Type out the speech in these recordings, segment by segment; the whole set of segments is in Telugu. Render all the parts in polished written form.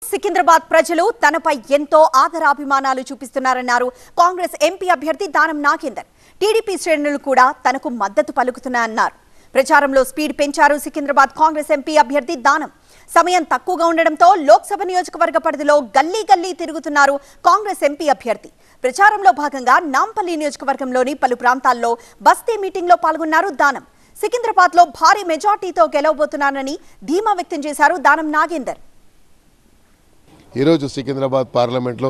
సికింద్రాబాద్ ప్రజలు తనపై ఎంతో ఆదరాభిమానాలు చూపిస్తున్నారన్నారు కాంగ్రెస్ ఎంపీ అభ్యర్థి దానం నాగేందర్. టీడీపీ శ్రేణులు కూడా తనకు మద్దతు పలుకుతున్నారన్నారు. ప్రచారంలో స్పీడ్ పెంచారు సికింద్రాబాద్ కాంగ్రెస్ ఎంపీ అభ్యర్థి దానం. సమయం తక్కువగా ఉండడంతో లోక్సభ నియోజకవర్గ పరిధిలో గల్లీ గల్లీ తిరుగుతున్నారు కాంగ్రెస్ ఎంపీ అభ్యర్థి. ప్రచారంలో భాగంగా నాంపల్లి నియోజకవర్గంలోని పలు ప్రాంతాల్లో బస్తీ మీటింగ్లో పాల్గొన్నారు దానం. సికింద్రాబాద్ లో భారీ మెజార్టీతో గెలవబోతున్నారని ధీమా వ్యక్తం చేశారు దానం నాగేందర్. ఈరోజు సికింద్రాబాద్ పార్లమెంట్లో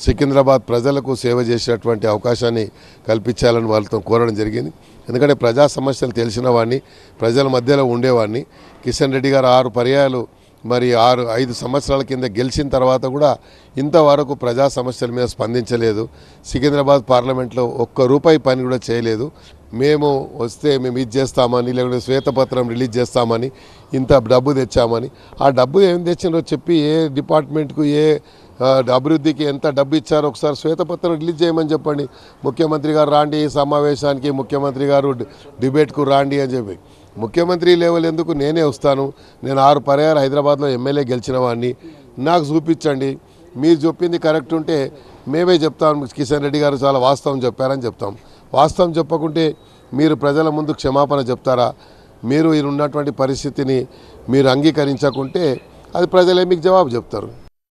సికింద్రాబాద్ ప్రజలకు సేవ చేసేటువంటి అవకాశాన్ని కల్పించాలని వాళ్ళతో కోరడం జరిగింది. ఎందుకంటే ప్రజా సమస్యలు తెలిసిన వాడిని, ప్రజల మధ్యలో ఉండేవాడిని. కిషన్ రెడ్డి గారు 6 పర్యాయాలు మరి 5 సంవత్సరాల కింద గెలిచిన తర్వాత కూడా ఇంతవరకు ప్రజా సమస్యల మీద స్పందించలేదు. సికింద్రాబాద్ పార్లమెంట్లో ఒక్క రూపాయి పని కూడా చేయలేదు. మేము వస్తే మేము ఇది చేస్తామని, లేకుంటే శ్వేతపత్రం రిలీజ్ చేస్తామని, ఇంత డబ్బు తెచ్చామని, ఆ డబ్బు ఏం తెచ్చినారో చెప్పి ఏ డిపార్ట్మెంట్కు ఏ అభివృద్ధికి ఎంత డబ్బు ఇచ్చారో ఒకసారి శ్వేతపత్రం రిలీజ్ చేయమని చెప్పండి. ముఖ్యమంత్రి గారు రాండి సమావేశానికి, ముఖ్యమంత్రి గారు డిబేట్కు రాండి అని చెప్పి. ముఖ్యమంత్రి లెవెల్ ఎందుకు, నేనే వస్తాను. నేను 6 పర్యాయాలు హైదరాబాద్లో ఎమ్మెల్యే గెలిచిన వాడిని. నాకు చూపించండి. మీరు చెప్పింది కరెక్ట్ ఉంటే మేమే చెప్తాం కిషన్ రెడ్డి గారు చాలా వాస్తవం చెప్పారని చెప్తాం. వాస్తవం చెప్పకుంటే మీరు ప్రజల ముందు క్షమాపణ చెప్తారా? మీరు ఉన్నటువంటి పరిస్థితిని మీరు అంగీకరించకుంటే అది ప్రజలే మీకు జవాబు చెప్తారు.